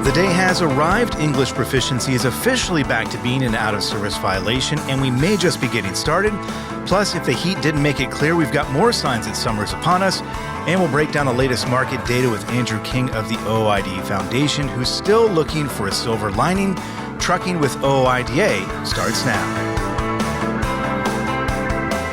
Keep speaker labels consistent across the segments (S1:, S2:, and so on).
S1: The day has arrived. English proficiency is officially back to being an out-of-service violation, and we may just be getting started. Plus, if the heat didn't make it clear, we've got more signs that summer is upon us, and we'll break down the latest market data with Andrew King of the OOIDA Foundation, who's still looking for a silver lining. Trucking with OOIDA starts now.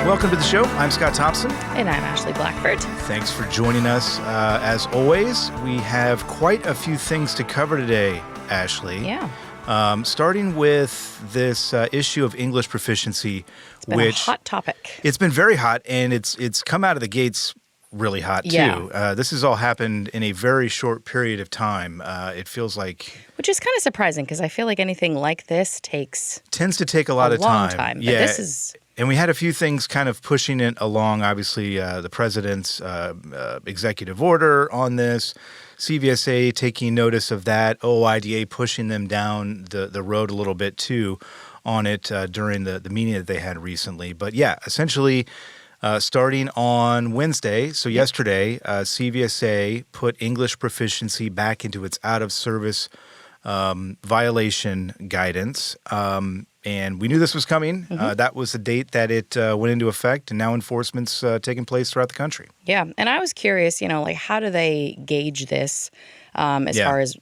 S1: Welcome to the show. I'm Scott Thompson.
S2: And I'm Ashley Blackford.
S1: Thanks for joining us. As always, we have quite a few things to cover today, Ashley.
S2: Yeah.
S1: Starting with this issue of English proficiency,
S2: It's been a hot topic.
S1: It's been very hot, and it's come out of the gates really hot, too.
S2: Yeah.
S1: This has all happened in a very short period of time. It feels like...
S2: Which is kind of surprising, because I feel like anything like this tends
S1: to take a lot of
S2: long
S1: time.
S2: time. But
S1: Yeah.
S2: this is...
S1: And we had a few things kind of pushing it along. Obviously, the president's executive order on this, CVSA taking notice of that, OOIDA pushing them down the road a little bit too on it during the meeting that they had recently. But yeah, essentially starting on Wednesday, so yesterday, CVSA put English proficiency back into its out-of-service violation guidance. And we knew this was coming. That was the date that it went into effect, and now enforcement's taking place throughout the country.
S2: Yeah, and I was curious, how do they gauge this as far as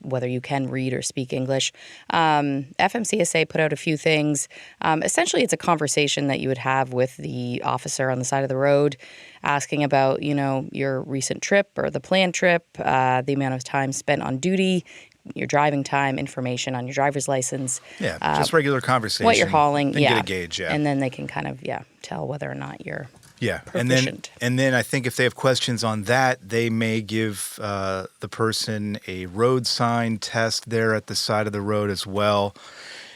S2: whether you can read or speak English? FMCSA put out a few things. Essentially, it's a conversation that you would have with the officer on the side of the road, asking about, your recent trip or the planned trip, the amount of time spent on duty, your driving time, information on your driver's license.
S1: Yeah, just regular conversation.
S2: What you're hauling,
S1: then get a gauge,
S2: And then they can kind of, tell whether or not you're
S1: proficient. And then I think if they have questions on that, they may give the person a road sign test there at the side of the road as well.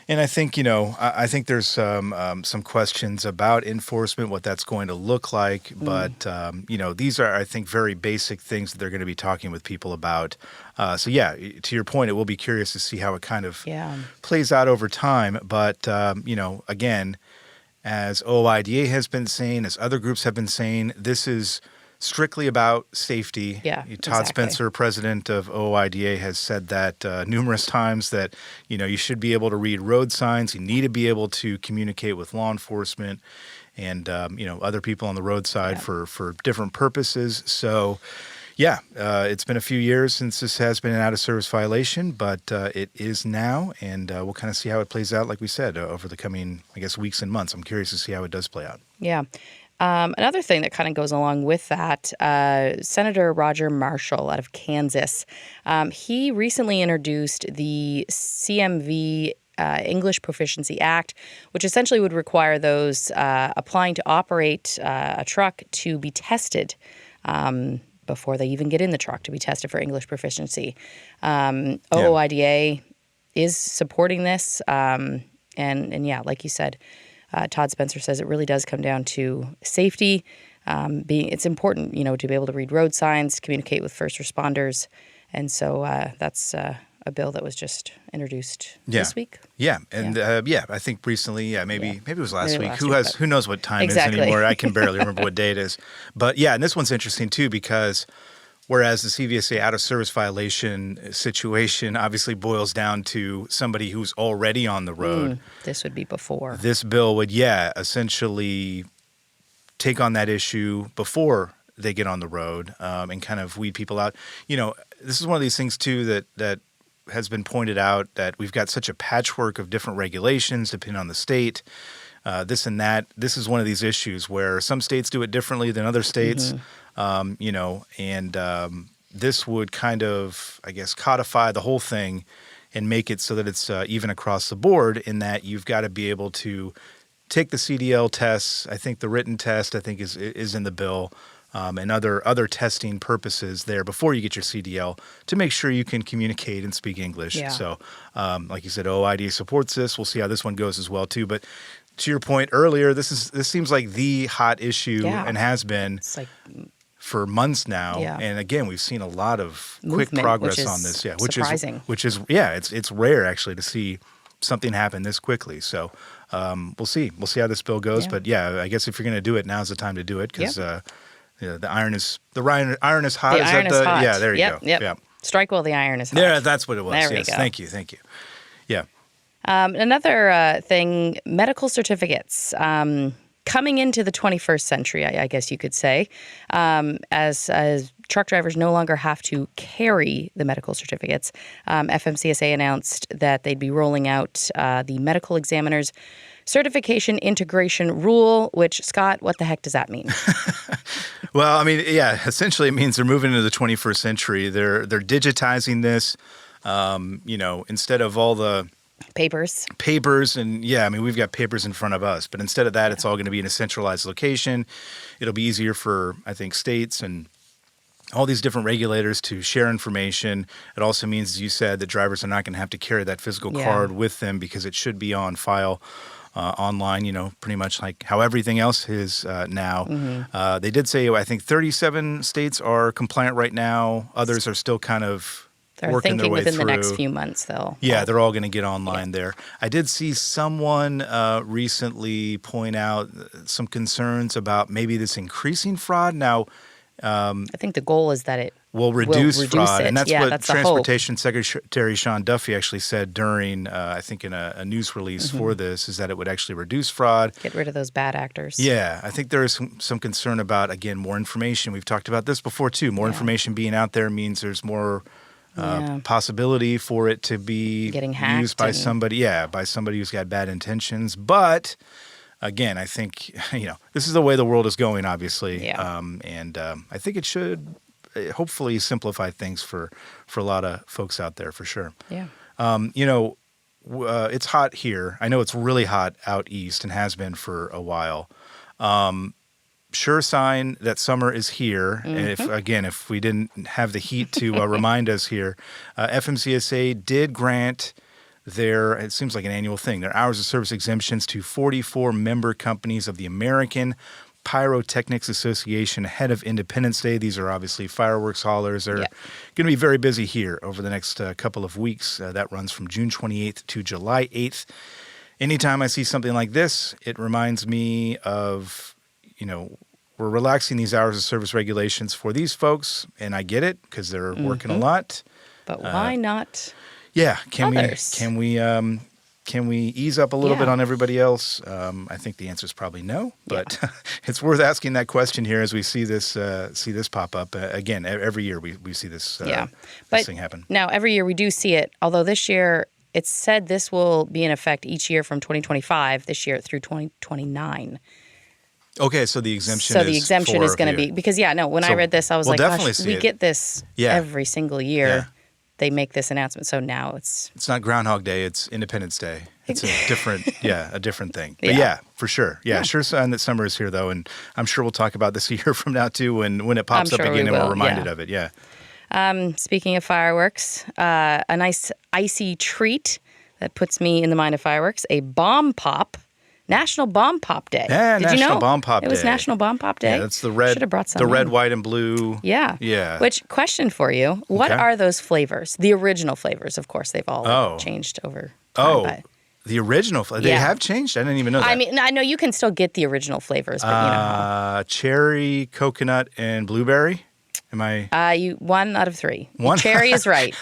S1: And I think, I think there's some questions about enforcement, what that's going to look like. But, these are, I think, very basic things that they're going to be talking with people about. So, to your point, it will be curious to see how it kind of plays out over time. But, again, as OOIDA has been saying, as other groups have been saying, this is strictly about safety.
S2: Yeah,
S1: Todd Spencer, president of OOIDA, has said that numerous times that, you should be able to read road signs. You need to be able to communicate with law enforcement and, other people on the roadside for different purposes. So, it's been a few years since this has been an out-of-service violation, but it is now, and we'll kind of see how it plays out, like we said, over the coming, weeks and months. I'm curious to see how it does play out.
S2: Yeah. Another thing that kind of goes along with that, Senator Roger Marshall out of Kansas, he recently introduced the CMV English Proficiency Act, which essentially would require those applying to operate a truck to be tested before they even get in the truck, to be tested for English proficiency. OOIDA is supporting this, and like you said, Todd Spencer says it really does come down to safety. It's important, to be able to read road signs, communicate with first responders. And so that's a bill that was just introduced this week.
S1: Yeah. And I think recently, maybe it was last week. Who knows what time
S2: exactly.
S1: is anymore? I can barely remember what day it is. But and this one's interesting too, because whereas the CVSA out-of-service violation situation obviously boils down to somebody who's already on the road.
S2: This would be before.
S1: This bill would, essentially take on that issue before they get on the road and kind of weed people out. This is one of these things, too, that has been pointed out, that we've got such a patchwork of different regulations depending on the state, this and that. This is one of these issues where some states do it differently than other states. This would kind of, codify the whole thing and make it so that it's even across the board, in that you've got to be able to take the CDL tests. I think the written test, is in the bill, and other testing purposes there before you get your CDL, to make sure you can communicate and speak English.
S2: Yeah.
S1: So, like you said, OOIDA supports this. We'll see how this one goes as well, too. But to your point earlier, this seems like the hot issue and has been.
S2: It's like
S1: for months now.
S2: Yeah.
S1: And again, we've seen a lot of
S2: movement,
S1: quick progress
S2: which is
S1: on this. Yeah,
S2: surprising.
S1: It's rare actually to see something happen this quickly. So we'll see how this bill goes. But I guess if you're going to do it, now's the time to do it, because the iron is hot.
S2: The iron is hot.
S1: Yeah, there you go.
S2: Yep.
S1: Yeah.
S2: Strike while the iron is hot.
S1: Yeah, that's what it was.
S2: There we
S1: Yes,
S2: go.
S1: thank you. Yeah.
S2: Another thing, medical certificates. Coming into the 21st century, I guess you could say, as truck drivers no longer have to carry the medical certificates, FMCSA announced that they'd be rolling out the medical examiner's certification integration rule, which, Scott, what the heck does that mean?
S1: Well, I mean, yeah, essentially it means they're moving into the 21st century. They're digitizing this, instead of all the papers and I mean, we've got papers in front of us, but instead of that, it's all going to be in a centralized location. It'll be easier for, I think, states and all these different regulators to share information. It also means, as you said, that drivers are not going to have to carry that physical card with them because it should be on file online, pretty much like how everything else is now.
S2: Mm-hmm.
S1: They did say, I think 37 states are compliant right now. Others are still kind of working their way through.
S2: They're thinking within the next few months, though.
S1: Yeah, they're all going to get online there. I did see someone recently point out some concerns about maybe this increasing fraud. Now,
S2: I think the goal is that it
S1: will reduce fraud.
S2: it.
S1: And that's
S2: Yeah,
S1: what
S2: that's the
S1: Transportation Secretary Sean Duffy actually said during, I think, in a news release for this, is that it would actually reduce fraud.
S2: Get rid of those bad actors.
S1: Yeah, I think there is some concern about, again, more information. We've talked about this before, too. More information being out there means there's more possibility for it to be
S2: getting hacked
S1: used by somebody who's got bad intentions. But again, I think this is the way the world is going, obviously, and I think it should hopefully simplify things for a lot of folks out there, for sure.
S2: Yeah.
S1: It's hot here. I know it's really hot out east and has been for a while. Sure sign that summer is here.
S2: Mm-hmm.
S1: And if we didn't have the heat to remind us here, FMCSA did grant it seems like an annual thing, their hours of service exemptions to 44 member companies of the American Pyrotechnics Association ahead of Independence Day. These are obviously fireworks haulers. They're going to be very busy here over the next couple of weeks. That runs from June 28th to July 8th. Anytime I see something like this, it reminds me of, we're relaxing these hours of service regulations for these folks, and I get it because they're working a lot.
S2: But why not?
S1: Yeah,
S2: others?
S1: Can we ease up a little bit on everybody else? I think the answer is probably no, but it's worth asking that question here as we see this pop up again. Every year we see this this thing happen.
S2: Now every year we do see it. Although this year it's said this will be in effect each year from 2025 this year through 2029.
S1: Okay, so the exemption
S2: is going to be because when I read this I was like, gosh, we get this every single year.
S1: Yeah.
S2: They make this announcement, so now it's
S1: not Groundhog Day, it's Independence Day. It's a different thing. But for sure. Yeah, sure sign that summer is here though, and I'm sure we'll talk about this a year from now too when it pops up again and we're reminded of it. Yeah.
S2: Speaking of fireworks, a nice icy treat that puts me in the mind of fireworks, a bomb pop. National Bomb Pop Day.
S1: Yeah,
S2: Did you know?
S1: National Bomb Pop Day.
S2: It was National Bomb Pop Day.
S1: Yeah, that's the red.
S2: Should have brought some.
S1: The red, white, and blue.
S2: Yeah.
S1: Yeah.
S2: Which, question for you: what are those flavors? The original flavors, of course, they've all changed over time. But
S1: the original flavors. They have changed. I didn't even know that.
S2: I mean, I know you can still get the original flavors, but
S1: cherry, coconut, and blueberry. Am I?
S2: You 1 out of 3.
S1: One?
S2: Cherry is right.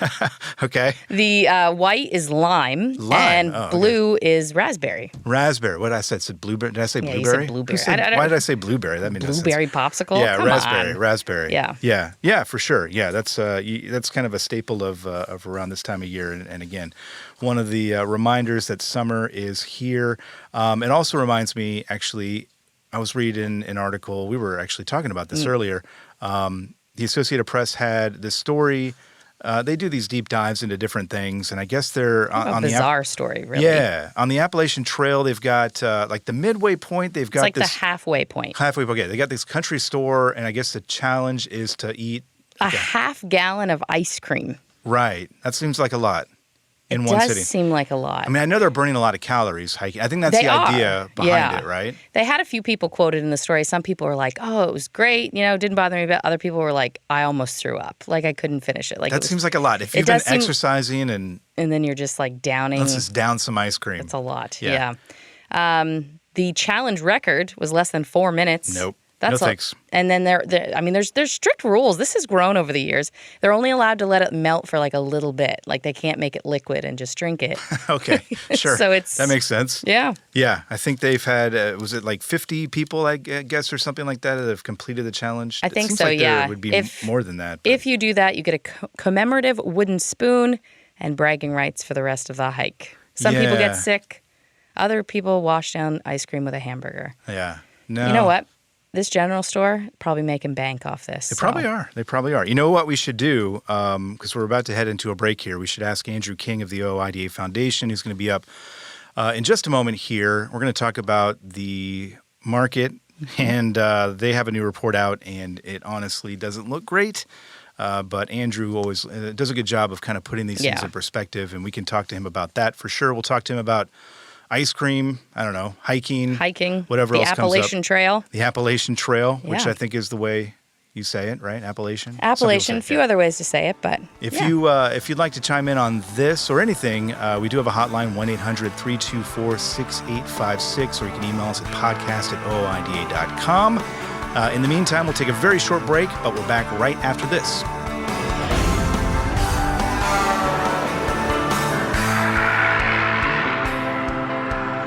S1: Okay.
S2: The white is lime. And blue is raspberry.
S1: Raspberry. What did I say? Said blueberry. Did I say blueberry?
S2: You said blueberry.
S1: Why did I say blueberry? That means
S2: blueberry popsicle.
S1: Yeah,
S2: Come
S1: raspberry.
S2: on.
S1: Raspberry.
S2: Yeah,
S1: for sure. Yeah, that's kind of a staple of around this time of year. And again, one of the reminders that summer is here. It also reminds me. Actually, I was reading an article. We were actually talking about this earlier. The Associated Press had this story. They do these deep dives into different things, and I guess they're on
S2: bizarre story, really.
S1: Yeah, on the Appalachian Trail, they've got like the midway point. They've got
S2: the halfway point.
S1: Halfway point. Okay, they got this country store, and I guess the challenge is to eat
S2: a half gallon of ice cream.
S1: Right. That seems like a lot. In one sitting.
S2: It does seem like a lot.
S1: I mean, I know they're burning a lot of calories hiking. I think that's the idea behind it, right?
S2: They had a few people quoted in the story. Some people were like, "Oh, it was great. Didn't bother me." But other people were like, "I almost threw up. Like I couldn't finish it." Like
S1: that seems like a lot. If you've been exercising and
S2: then you're just like downing.
S1: Let's just down some ice cream.
S2: That's a lot. Yeah. The challenge record was less than 4 minutes.
S1: Nope.
S2: That's
S1: No thanks.
S2: And then there's strict rules. This has grown over the years. They're only allowed to let it melt for like a little bit. Like they can't make it liquid and just drink it.
S1: Okay, sure.
S2: So
S1: that makes sense.
S2: Yeah.
S1: Yeah, I think they've had, was it like 50 people, I guess, or something like that have completed the challenge?
S2: I think
S1: it seems
S2: so,
S1: like
S2: yeah.
S1: There would be more than that. But.
S2: If you do that, you get a commemorative wooden spoon and bragging rights for the rest of the hike. Some people get sick. Other people wash down ice cream with a hamburger.
S1: Yeah. No.
S2: You know what? This general store probably making bank off this.
S1: They probably are. They probably are. You know what we should do? Because we're about to head into a break here. We should ask Andrew King of the OOIDA Foundation, who's going to be up in just a moment here. We're going to talk about the market, and they have a new report out, and it honestly doesn't look great. But Andrew always does a good job of kind of putting these things in perspective, and we can talk to him about that for sure. We'll talk to him about ice cream, I don't know, hiking, whatever else comes up.
S2: The Appalachian Trail.
S1: The Appalachian Trail, which I think is the way you say it, right? Appalachian?
S2: Appalachian, a few other ways to say it, but
S1: if you'd like to chime in on this or anything, we do have a hotline, 1-800-324-6856, or you can email us at podcast@ooida.com. In the meantime, we'll take a very short break, but we're back right after this.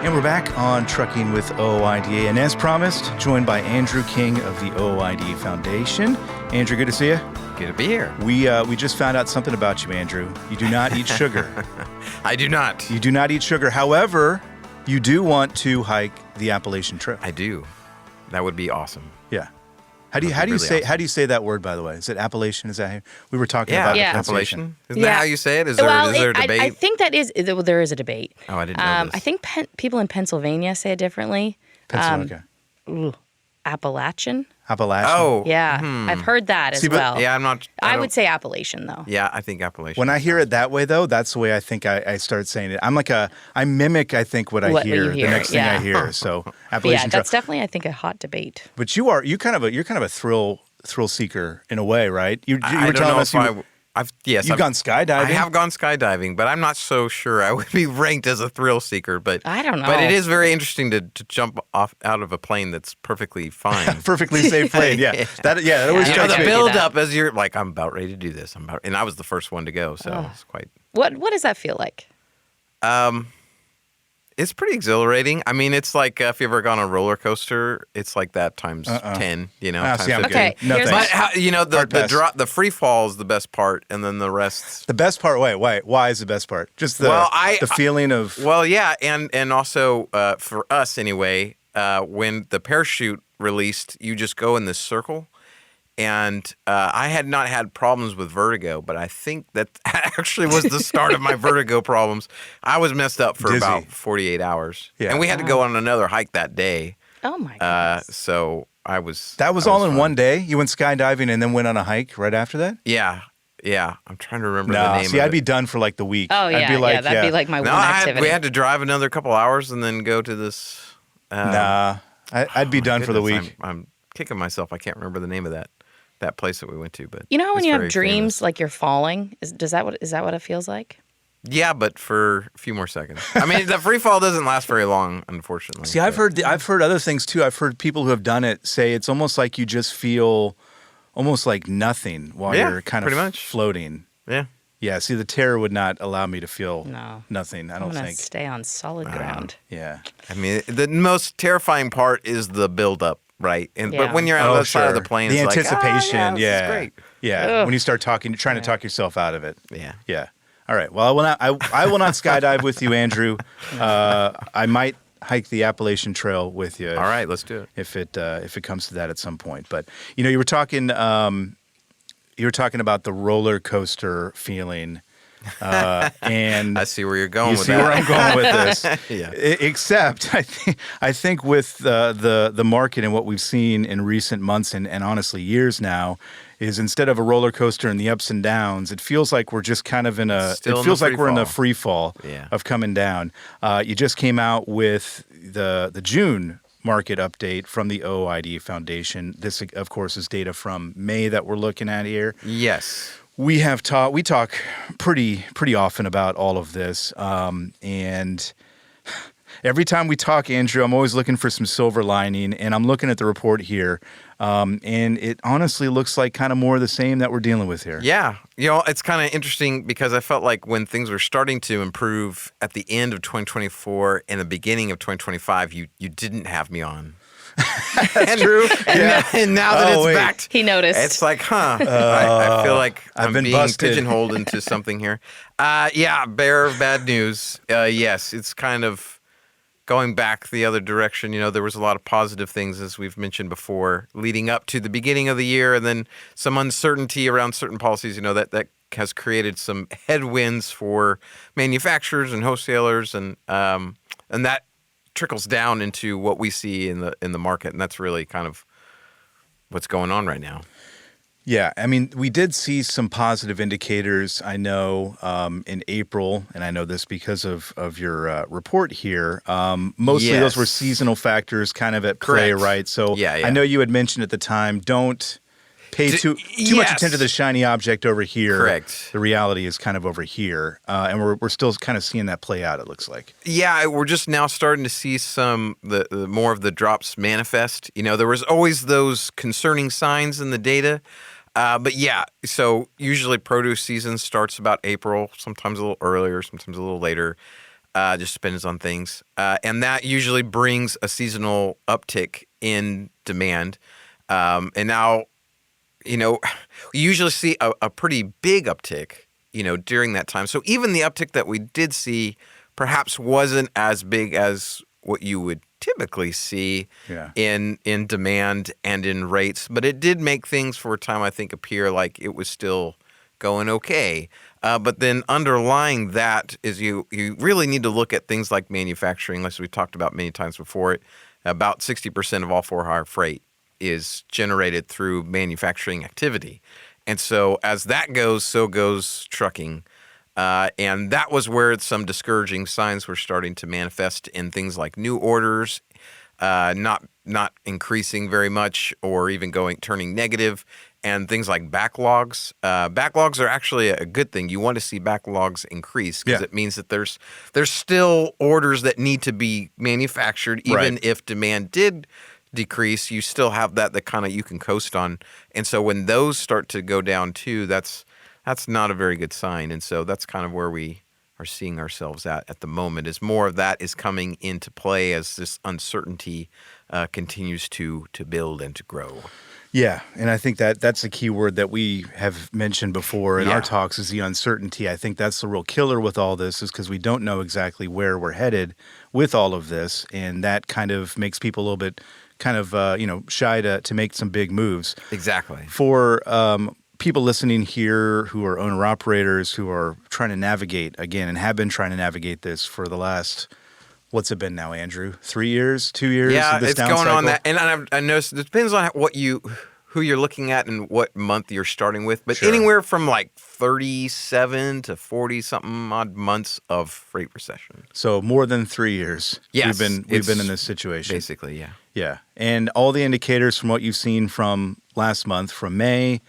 S1: And we're back on Trucking with OOIDA, and as promised, joined by Andrew King of the OOIDA Foundation. Andrew, good to see you.
S3: Good to be here.
S1: We just found out something about you, Andrew. You do not eat sugar.
S3: I do not.
S1: You do not eat sugar. However, you do want to hike the Appalachian Trail.
S3: I do. That would be awesome.
S1: Yeah. How do you say that word, by the way? Is it Appalachian? Is that how we were talking about?
S2: Yeah,
S3: Appalachian. Isn't that how you say it? Is there a debate?
S2: I think that is. There is a debate.
S3: Oh, I didn't know this.
S2: I think people in Pennsylvania say it differently.
S1: Pennsylvania.
S2: Appalachian.
S1: Appalachian.
S3: Oh,
S2: yeah. I've heard that as well.
S3: Yeah, I'm not.
S2: I would say Appalachian though.
S3: Yeah, I think Appalachian.
S1: When I hear it that way, though, that's the way I think I start saying it. I mimic, I think, what I hear the next thing I hear. So Appalachian Trail.
S2: That's definitely, I think, a hot debate.
S1: But you're kind of a thrill seeker in a way, right? You were telling us you've gone skydiving.
S3: I have gone skydiving, but I'm not so sure I would be ranked as a thrill seeker. But
S2: I don't know.
S3: But it is very interesting to jump off out of a plane that's perfectly fine,
S1: perfectly safe plane. Yeah, that always
S3: you know,
S1: strikes
S3: the
S1: me.
S3: build up as you're like, I'm about ready to do this. And I was the first one to go, so it's quite.
S2: What does that feel like?
S3: It's pretty exhilarating. I mean, it's like if you've ever gone on a roller coaster, it's like that times 10. You know, times 50.
S2: Okay.
S1: No,
S2: but
S3: the free fall is the best part, and then the rest.
S1: The best part. Why is the best part? Just the feeling of.
S3: Well, yeah, and also for us anyway, when the parachute released, you just go in this circle. And I had not had problems with vertigo, but I think that actually was the start of my vertigo problems. I was messed up for about 48 hours. Yeah. And we had to go on another hike that day.
S2: Oh, my goodness.
S3: So I was...
S1: That was all in one day? You went skydiving and then went on a hike right after that?
S3: Yeah. Yeah. I'm trying to remember the name of it.
S1: I'd be done for like the week.
S2: Oh, yeah. That'd be like my one activity.
S3: We had to drive another couple hours and then go to this...
S1: I'd be done for the week.
S3: I'm kicking myself. I can't remember the name of that place that we went to, but
S2: you know how when you have dreams like you're falling, is that what it feels like?
S3: Yeah, but for a few more seconds. I mean, the free fall doesn't last very long, unfortunately.
S1: See, I've heard other things too. I've heard people who have done it say it's almost like you just feel almost like nothing while you're kind of floating.
S3: Yeah.
S1: Yeah. See, the terror would not allow me to feel nothing. I don't think.
S2: Stay on solid ground.
S1: Yeah.
S3: I mean, the most terrifying part is the buildup. Right, but when you're on the side of the plane,
S1: the
S3: it's
S1: anticipation,
S3: like, this is great.
S1: Yeah. When you start trying to talk yourself out of it.
S3: Yeah.
S1: All right. Well, I will not skydive with you, Andrew. I might hike the Appalachian Trail with you.
S3: All right, let's do it
S1: if it comes to that at some point. But you were talking about the roller coaster feeling. And
S3: I see where you're going with that.
S1: You see where I'm going with this.
S3: Yeah.
S1: Except I think with the market and what we've seen in recent months and honestly years now is instead of a roller coaster and the ups and downs, it feels like we're just kind of in a free fall of coming down. You just came out with the June market update from the OOIDA Foundation. This, of course, is data from May that we're looking at here.
S3: Yes.
S1: We talk pretty often about all of this, and Every time we talk, Andrew, I'm always looking for some silver lining, and I'm looking at the report here, and it honestly looks like kind of more of the same that we're dealing with here.
S3: Yeah. It's kind of interesting because I felt like when things were starting to improve at the end of 2024 and the beginning of 2025, you didn't have me on.
S1: That's true.
S3: And now that it's
S1: wait.
S3: back,
S2: He noticed.
S3: it's like, I feel like
S1: I've
S3: I'm
S1: been
S3: being
S1: busted.
S3: pigeonholed into something here. Bearer of bad news. Yes, it's kind of going back the other direction. There was a lot of positive things, as we've mentioned before, leading up to the beginning of the year, and then some uncertainty around certain policies, that has created some headwinds for manufacturers and wholesalers, and that trickles down into what we see in the market, and that's really kind of what's going on right now.
S1: Yeah, I mean, we did see some positive indicators, I know, in April, and I know this because of your report here. Mostly those were
S3: Yes.
S1: seasonal factors kind of at play,
S3: Correct.
S1: right? So
S3: Yeah.
S1: I know you had mentioned at the time, don't pay too much attention to the shiny object over here.
S3: Correct.
S1: The reality is kind of over here, and we're still kind of seeing that play out, it looks like.
S3: Yeah, we're just now starting to see some the more of the drops manifest. There was always those concerning signs in the data. But yeah, so usually produce season starts about April, sometimes a little earlier, sometimes a little later. Just depends on things. And that usually brings a seasonal uptick in demand. And now, we usually see a pretty big uptick, during that time. So even the uptick that we did see perhaps wasn't as big as what you would typically see in demand and in rates, but it did make things for a time, I think, appear like it was still going okay. But then underlying that is you really need to look at things like manufacturing, as we talked about many times before. About 60% of all for-hire freight is generated through manufacturing activity. And so as that goes, so goes trucking. And that was where some discouraging signs were starting to manifest in things like new orders, not increasing very much, or even turning negative, and things like backlogs. Backlogs are actually a good thing. You want to see backlogs increase because it means that there's still orders that need to be manufactured, even if demand did decrease. You still have that kind of you can coast on. And so when those start to go down too, that's not a very good sign. And so that's kind of where we are seeing ourselves at the moment, is more of that is coming into play as this uncertainty continues to build and to grow.
S1: Yeah, and I think that's a key word that we have mentioned before in our talks is the uncertainty. I think that's the real killer with all this, is because we don't know exactly where we're headed with all of this, and that kind of makes people a little bit kind of shy to make some big moves.
S3: Exactly.
S1: For people listening here who are owner-operators who are trying to navigate, again, and have been trying to navigate this for the last, what's it been now, Andrew? 3 years? 2 years?
S3: Yeah,
S1: of this
S3: it's
S1: down
S3: going
S1: cycle?
S3: on that. And I noticed it depends on who you're looking at and what month you're starting with. But anywhere from like 37 to 40-something odd months of freight recession.
S1: So more than 3 years.
S3: Yes,
S1: we've been in this situation.
S3: Basically, yeah.
S1: Yeah. And all the indicators from what you've seen from last month, from May,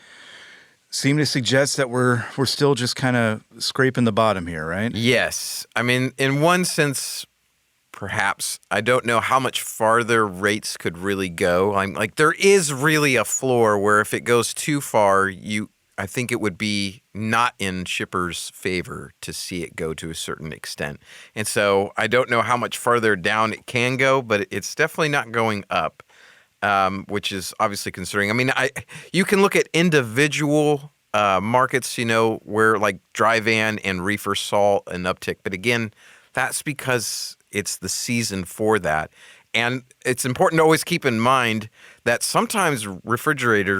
S1: seem to suggest that we're still just kind of scraping the bottom here, right?
S3: Yes. I mean, in one sense, perhaps. I don't know how much farther rates could really go. I'm like, there is really a floor where if it goes too far, I think it would be not in shippers' favor to see it go to a certain extent. And so I don't know how much farther down it can go, but it's definitely not going up. Which is obviously concerning. I mean, you can look at individual markets, where like dry van and reefer saw an uptick. But again, that's because it's the season for that. And it's important to always keep in mind that sometimes refrigerator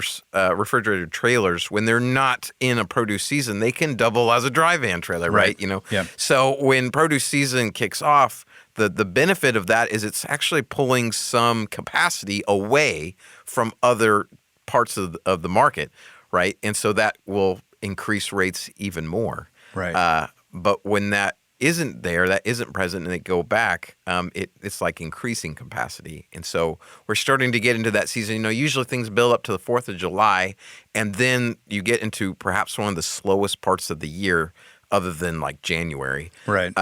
S3: trailers, when they're not in a produce season, they can double as a dry van trailer, right?
S1: Yeah.
S3: So when produce season kicks off, the benefit of that is it's actually pulling some capacity away from other parts of the market, right? And so that will increase rates even more.
S1: Right.
S3: But when that isn't there, that isn't present, and they go back, it's like increasing capacity. And so we're starting to get into that season. Usually things build up to the 4th of July, and then you get into perhaps one of the slowest parts of the year other than like January,
S1: Right.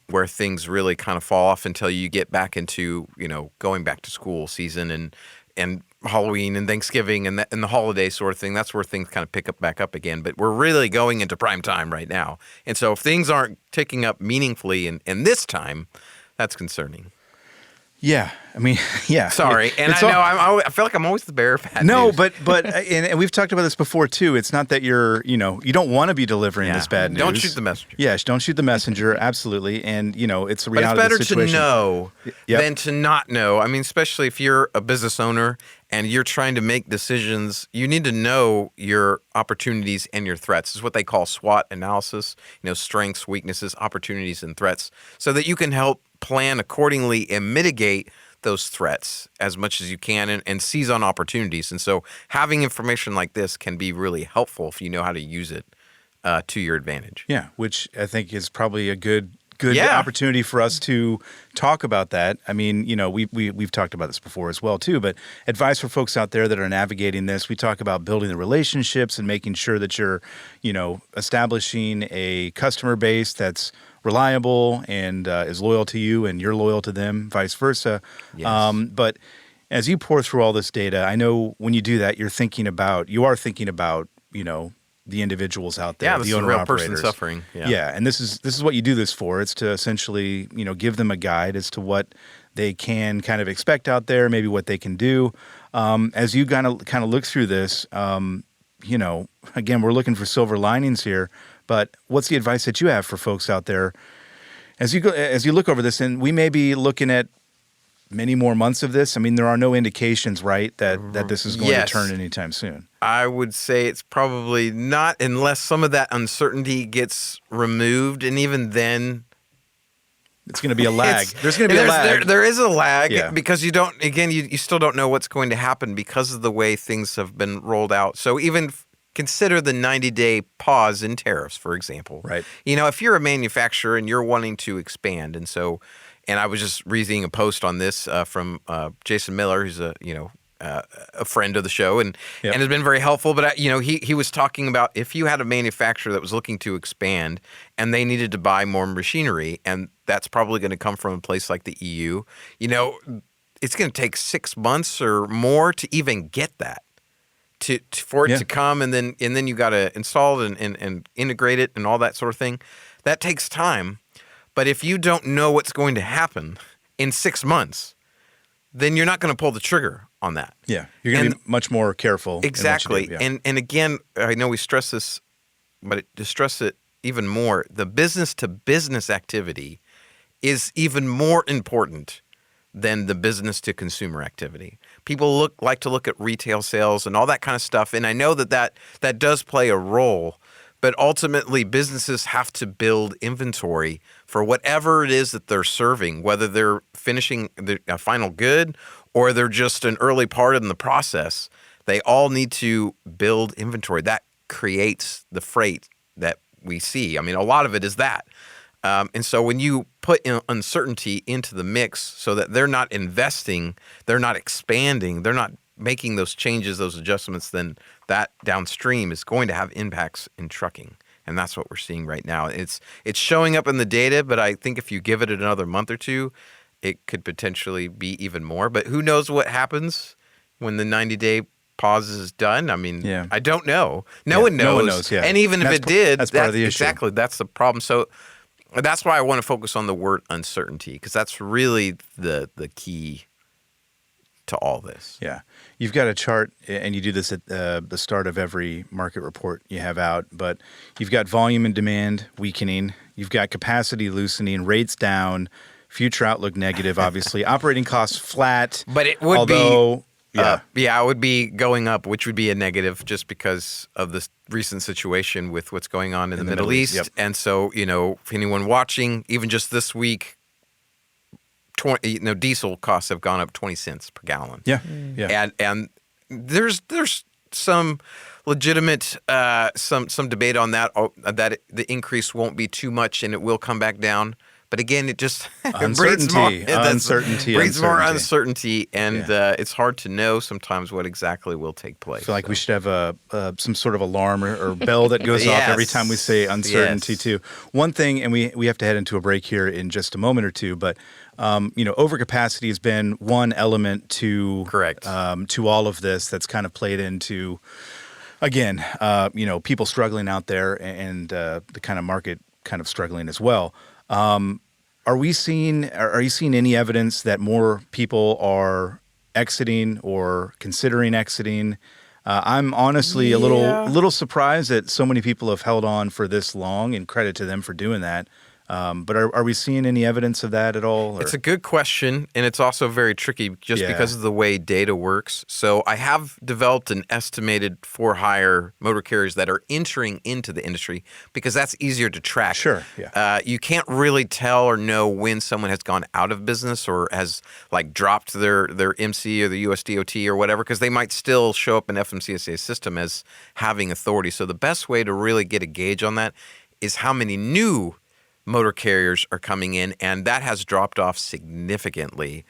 S3: where things really kind of fall off until you get back into, going back to school season and Halloween and Thanksgiving and the holiday sort of thing. That's where things kind of pick up back up again. But we're really going into prime time right now. And so if things aren't ticking up meaningfully in this time, that's concerning.
S1: Yeah, I mean, yeah.
S3: Sorry, and I know I feel like I'm always the bearer of bad news.
S1: but and we've talked about this before too. It's not that you don't want to be delivering this bad news.
S3: Don't shoot the messenger.
S1: Yes, don't shoot the messenger. Absolutely, and it's a
S3: But
S1: reality.
S3: it's better
S1: of the situation.
S3: to know
S1: Yep.
S3: than to not know. I mean, especially if you're a business owner and you're trying to make decisions, you need to know your opportunities and your threats. It's what they call SWOT analysis. Strengths, weaknesses, opportunities, and threats, so that you can help plan accordingly and mitigate those threats as much as you can and seize on opportunities. And so having information like this can be really helpful if you know how to use it to your advantage.
S1: Yeah, which I think is probably a good opportunity for us to talk about that. I mean, we've talked about this before as well too, but advice for folks out there that are navigating this. We talk about building the relationships and making sure that you're, establishing a customer base that's reliable and is loyal to you and you're loyal to them, vice versa.
S3: Yes.
S1: But as you pour through all this data, I know when you do that, you are thinking about, the individuals out there,
S3: this
S1: the
S3: is a
S1: owner
S3: real
S1: operators.
S3: person suffering.
S1: Yeah, and this is what you do this for. It's to essentially, give them a guide as to what they can kind of expect out there, maybe what they can do. As you kind of look through this, again, we're looking for silver linings here. But what's the advice that you have for folks out there as you look over this? And we may be looking at many more months of this. I mean, there are no indications, right, that this is going to turn anytime soon.
S3: I would say it's probably not, unless some of that uncertainty gets removed, and even then,
S1: it's going to be a lag. There's going to be a lag.
S3: There is a lag because you don't. Again, you still don't know what's going to happen because of the way things have been rolled out. So even consider the 90-day pause in tariffs, for example.
S1: Right.
S3: If you're a manufacturer and you're wanting to expand, and I was just reading a post on this from Jason Miller, who's a friend of the show and has been very helpful. But he was talking about if you had a manufacturer that was looking to expand and they needed to buy more machinery, and that's probably going to come from a place like the EU. It's going to take 6 months or more to even get that. For it to come, and then you got to install it and integrate it and all that sort of thing. That takes time. But if you don't know what's going to happen in 6 months, then you're not going to pull the trigger on that.
S1: Yeah, you're going to be much more careful.
S3: Exactly.
S1: In what you do.
S3: And again, I know we stress this, but to stress it even more, the business-to-business activity is even more important than the business-to-consumer activity. People like to look at retail sales and all that kind of stuff, and I know that does play a role, but ultimately businesses have to build inventory for whatever it is that they're serving, whether they're finishing a final good or they're just an early part in the process. They all need to build inventory. That creates the freight that we see. I mean, a lot of it is that. And so when you put uncertainty into the mix so that they're not investing, they're not expanding, they're not making those changes, those adjustments, then that downstream is going to have impacts in trucking. And that's what we're seeing right now. It's showing up in the data, but I think if you give it another month or two, it could potentially be even more. But who knows what happens when the 90-day pause is done? I mean, I don't know. No one knows.
S1: No one knows,
S3: And even if it did,
S1: that's part of the issue.
S3: Exactly, that's the problem. So that's why I want to focus on the word uncertainty, because that's really the key to all this.
S1: Yeah. You've got a chart, and you do this at the start of every market report you have out, but you've got volume and demand weakening. You've got capacity loosening, rates down, future outlook negative, obviously. Operating costs flat.
S3: But it would
S1: be...
S3: it would be going up, which would be a negative just because of this recent situation with what's going on in the Middle East.
S1: Yep.
S3: And so, if anyone watching, even just this week, diesel costs have gone up 20 cents per gallon.
S1: Yeah. Yeah.
S3: And there's some legitimate some debate on that the increase won't be too much and it will come back down. But again, it just
S1: Uncertainty, uncertainty,
S3: breeds more
S1: uncertainty.
S3: uncertainty, and it's hard to know sometimes what exactly will take place.
S1: I feel like we should have some sort of alarm or bell that goes off every time we say uncertainty too. One thing, and we have to head into a break here in just a moment or two, but overcapacity has been one element to
S3: Correct.
S1: To all of this that's kind of played into, again, people struggling out there and the kind of market kind of struggling as well. Are you seeing any evidence that more people are exiting or considering exiting? I'm honestly a little surprised that so many people have held on for this long, and credit to them for doing that. But are we seeing any evidence of that at all? Or?
S3: It's a good question, and it's also very tricky just because of the way data works. So I have developed an estimated for-hire motor carriers that are entering into the industry because that's easier to track.
S1: Sure, yeah.
S3: You can't really tell or know when someone has gone out of business or has dropped their MC or the USDOT or whatever, because they might still show up in FMCSA system as having authority. So the best way to really get a gauge on that is how many new motor carriers are coming in, and that has dropped off significantly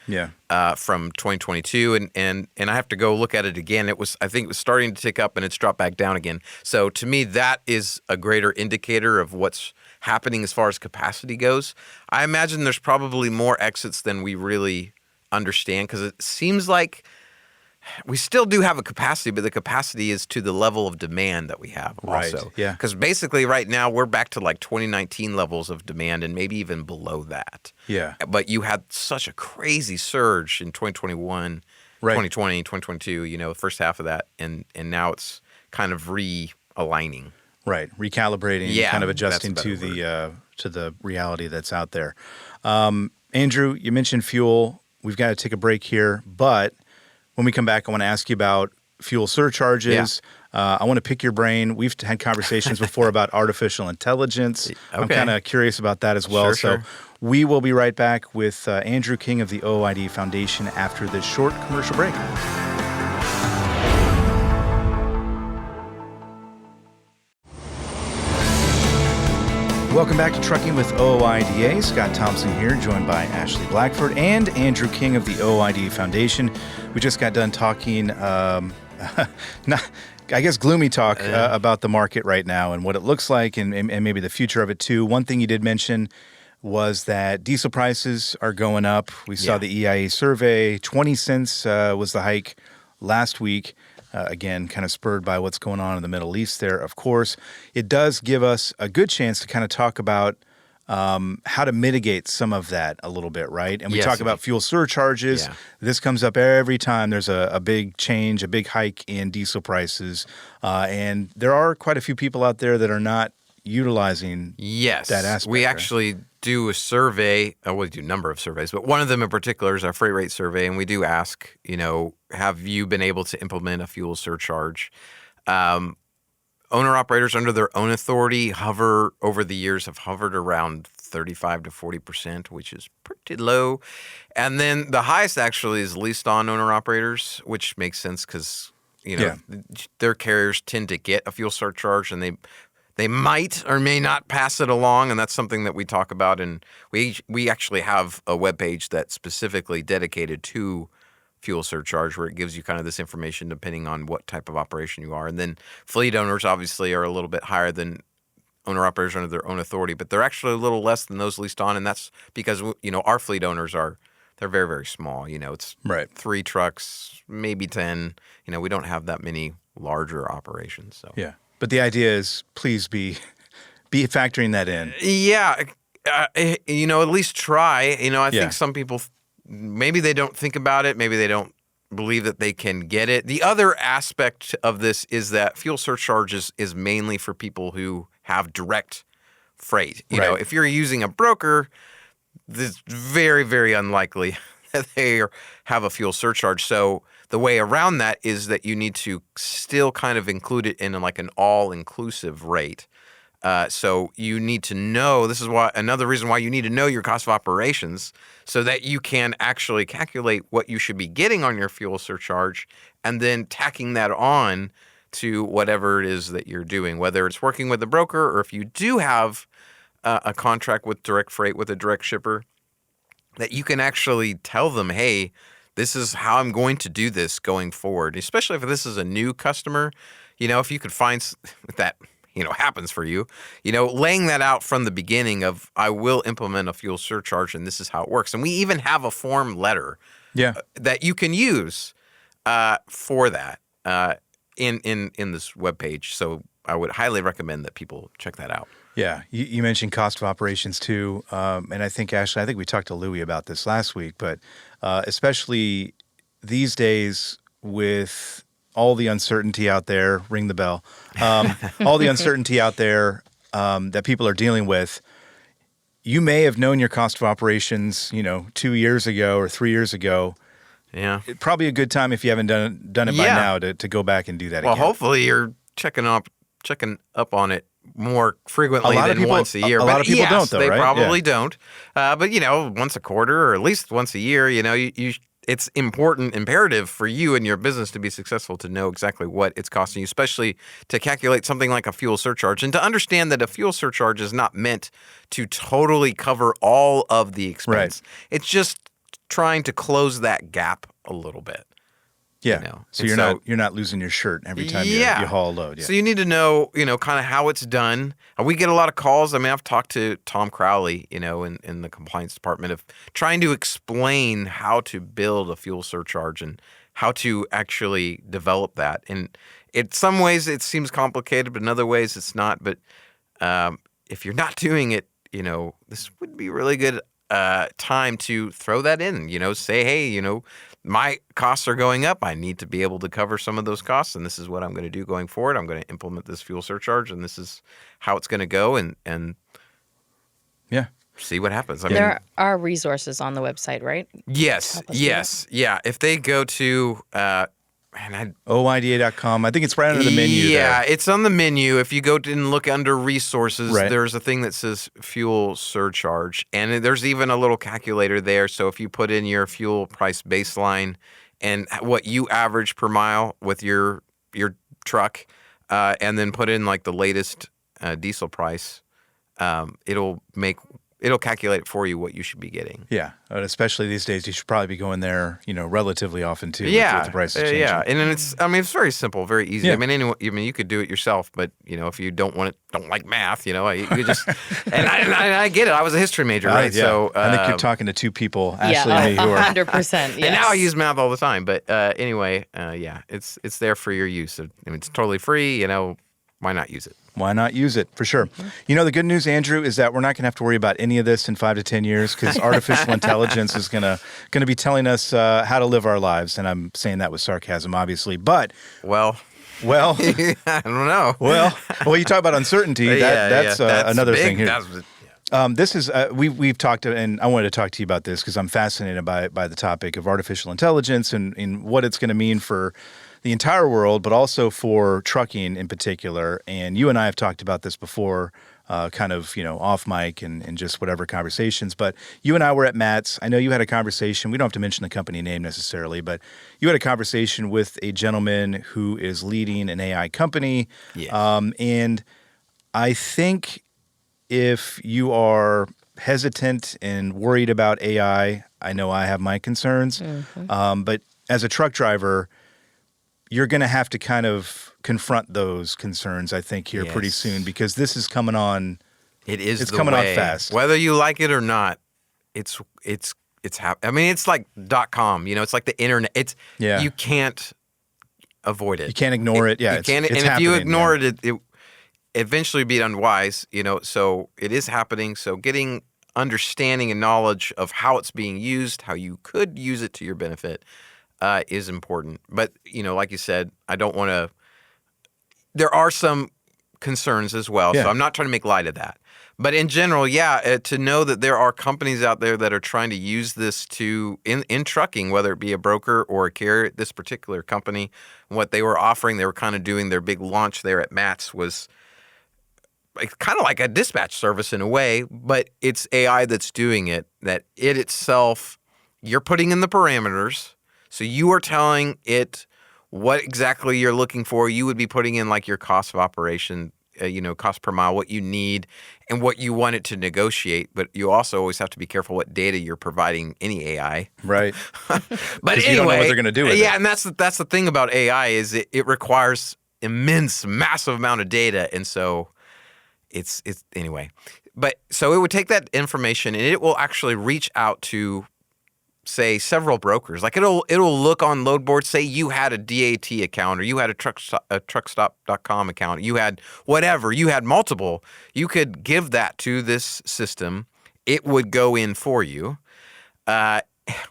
S3: from 2022. And I have to go look at it again. I think it was starting to tick up, and it's dropped back down again. So to me, that is a greater indicator of what's happening as far as capacity goes. I imagine there's probably more exits than we really understand, because it seems like we still do have a capacity, but the capacity is to the level of demand that we have also.
S1: Right, yeah.
S3: Because basically right now we're back to 2019 levels of demand and maybe even below that.
S1: Yeah.
S3: But you had such a crazy surge in 2021,
S1: Right.
S3: 2020, 2022, the first half of that, and now it's kind of realigning.
S1: Right, recalibrating, kind of adjusting
S3: that's a better
S1: to the reality that's out there. Andrew, you mentioned fuel. We've got to take a break here, but when we come back, I want to ask you about fuel surcharges. I want to pick your brain. We've had conversations before about artificial intelligence.
S3: Okay.
S1: I'm kind of curious about that as well.
S3: Sure.
S1: We will be right back with Andrew King of the OOIDA Foundation after this short commercial break. Welcome back to Trucking with OOIDA. Scott Thompson here, joined by Ashley Blackford and Andrew King of the OOIDA Foundation. We just got done talking, gloomy talk about the market right now and what it looks like and maybe the future of it too. One thing you did mention was that diesel prices are going up. We saw the EIA survey, 20 cents was the hike last week. Again, kind of spurred by what's going on in the Middle East there, of course. It does give us a good chance to kind of talk about how to mitigate some of that a little bit, right? And we talk about fuel surcharges.
S3: Yeah.
S1: This comes up every time there's a big change, a big hike in diesel prices. And there are quite a few people out there that are not utilizing that aspect.
S3: We
S1: right?
S3: actually do a survey. We do a number of surveys, but one of them in particular is our freight rate survey. And we do ask, have you been able to implement a fuel surcharge? Owner-operators under their own authority over the years have hovered around 35 to 40%, which is pretty low. And then the highest actually is leased on owner-operators, which makes sense because, their carriers tend to get a fuel surcharge and they might or may not pass it along, and that's something that we talk about. And we actually have a webpage that's specifically dedicated to fuel surcharge, where it gives you kind of this information depending on what type of operation you are. And then fleet owners obviously are a little bit higher than owner-operators under their own authority, but they're actually a little less than those leased on, and that's because our fleet owners they're very, very small. It's 3 trucks, maybe 10. We don't have that many larger operations. So
S1: Yeah. But the idea is, please be factoring that in.
S3: Yeah, at least try. I think some people, maybe they don't think about it. Maybe they don't believe that they can get it. The other aspect of this is that fuel surcharges is mainly for people who have direct freight. If you're using a broker, it's very, very unlikely that they have a fuel surcharge. So the way around that is that you need to still kind of include it in an all-inclusive rate. So you need to know, this is another reason why you need to know your cost of operations so that you can actually calculate what you should be getting on your fuel surcharge and then tacking that on to whatever it is that you're doing, whether it's working with a broker or if you do have a contract with direct freight with a direct shipper, that you can actually tell them, hey, this is how I'm going to do this going forward, especially if this is a new customer. If you could find that, happens for you, laying that out from the beginning of, I will implement a fuel surcharge and this is how it works. And we even have a form letter that you can use for that in this webpage. So I would highly recommend that people check that out.
S1: Yeah, you mentioned cost of operations too, and I think, Ashley, we talked to Louie about this last week, but especially these days with all the uncertainty out there, ring the bell, all the uncertainty out there that people are dealing with, you may have known your cost of operations, 2 years ago or 3 years ago.
S3: Yeah.
S1: Probably a good time if you haven't done it by now to go back and do that again.
S3: Well, hopefully you're checking up on it more frequently than once a year.
S1: A lot of people don't, though,
S3: they
S1: right?
S3: probably don't. But, once a quarter or at least once a year, it's imperative for you and your business to be successful to know exactly what it's costing you, especially to calculate something like a fuel surcharge and to understand that a fuel surcharge is not meant to totally cover all of the expense.
S1: Right.
S3: It's just trying to close that gap a little bit.
S1: Yeah. So you're not losing your shirt every time you haul a load. Yeah.
S3: So you need to know, kind of how it's done. We get a lot of calls. I've talked to Tom Crowley, in the compliance department, of trying to explain how to build a fuel surcharge and how to actually develop that. And in some ways it seems complicated, but in other ways it's not. But if you're not doing it, this would be a really good time to throw that in. Say, hey, my costs are going up. I need to be able to cover some of those costs, and this is what I'm going to do going forward. I'm going to implement this fuel surcharge, and this is how it's going to go, and see what happens.
S2: There are resources on the website, right?
S3: Yes. Yeah. If they go to
S1: OOIDA.com. I think it's right under the menu.
S3: Yeah,
S1: there.
S3: It's on the menu. If you go and look under resources,
S1: right,
S3: there's a thing that says fuel surcharge. And there's even a little calculator there. So if you put in your fuel price baseline and what you average per mile with your truck, and then put in like the latest diesel price, it'll calculate for you what you should be getting.
S1: Yeah, and especially these days, you should probably be going there, relatively often too.
S3: Yeah,
S1: with the prices changing.
S3: Yeah, and then it's very simple, very easy.
S1: Yeah.
S3: You could do it yourself, but if you don't like math, you just and I get it. I was a history major, right?
S1: Yeah.
S3: So
S1: I think you're talking to two people, Ashley and me, who are
S2: 100%. Yes.
S3: And now I use math all the time, but anyway, it's there for your use. It's totally free. Why not use it?
S1: Why not use it? For sure.
S2: Mm-hmm.
S1: The good news, Andrew, is that we're not going to have to worry about any of this in 5 to 10 years because artificial intelligence is going to be telling us how to live our lives. And I'm saying that with sarcasm, obviously. But
S3: well,
S1: I
S3: don't know.
S1: Well, you talk about uncertainty. That's another
S3: big,
S1: thing here. This is we've talked, and I wanted to talk to you about this because I'm fascinated by the topic of artificial intelligence and what it's going to mean for the entire world, but also for trucking in particular. And you and I have talked about this before, kind of, off mic and just whatever conversations. But you and I were at Matt's. I know you had a conversation. We don't have to mention the company name necessarily, but you had a conversation with a gentleman who is leading an AI company.
S3: Yes.
S1: And I think if you are hesitant and worried about AI, I know I have my concerns. Mm-hmm. But as a truck driver, you're going to have to kind of confront those concerns, I think, here pretty soon because this is coming on. It's coming on fast.
S3: Whether you like it or not, it's happening. It's like .com. It's like the internet. You can't avoid it.
S1: You can't ignore it. Yeah,
S3: you can't. And if you ignore it, it eventually be unwise. So it is happening. So getting understanding and knowledge of how it's being used, how you could use it to your benefit, is important. But, like you said, I don't want to – there are some concerns as well, so I'm not trying to make light of that. But in general, to know that there are companies out there that are trying to use this in trucking, whether it be a broker or a carrier, this particular company, what they were offering, they were kind of doing their big launch there at Matt's was kind of like a dispatch service in a way, but it's AI that's doing it, that it itself, you're putting in the parameters. So you are telling it what exactly you're looking for. You would be putting in like your cost of operation cost per mile, what you need, and what you want it to negotiate. But you also always have to be careful what data you're providing any AI.
S1: Right.
S3: But
S1: 'Cause
S3: anyway,
S1: you don't know what they're going to do with it.
S3: yeah, and that's the thing about AI is it requires immense, massive amount of data, and so it's anyway. But so it would take that information and it will actually reach out to, say, several brokers. Like it'll look on load boards. Say you had a DAT account, or you had a truckstop.com account. You had whatever. You had multiple. You could give that to this system. It would go in for you,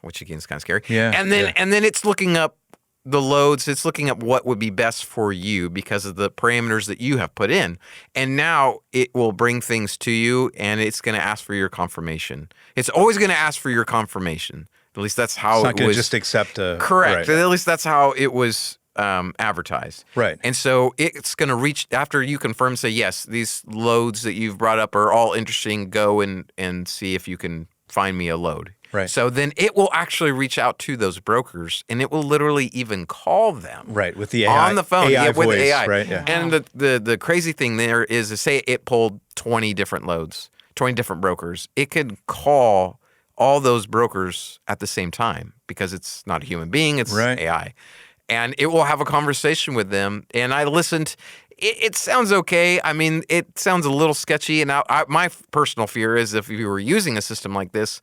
S3: which again is kind of scary.
S1: Yeah.
S3: And then it's looking up the loads. It's looking up what would be best for you because of the parameters that you have put in. And now it will bring things to you, and it's going to ask for your confirmation. It's always going to ask for your confirmation. At least that's how
S1: It's not
S3: it
S1: going
S3: was.
S1: to just accept a...
S3: Correct.
S1: Right.
S3: At least that's how it was advertised.
S1: Right.
S3: And so it's going to reach after you confirm, say, yes, these loads that you've brought up are all interesting. Go and see if you can find me a load.
S1: Right.
S3: So then it will actually reach out to those brokers, and it will literally even call them.
S1: Right, with the AI,
S3: on the phone,
S1: AI
S3: with
S1: voice,
S3: AI.
S1: right? Yeah.
S3: And the crazy thing there is, to say it pulled 20 different loads, 20 different brokers. It could call all those brokers at the same time because it's not a human being, it's
S1: Right.
S3: AI. And it will have a conversation with them. And I listened. It sounds okay. I mean, it sounds a little sketchy. And my personal fear is if you were using a system like this,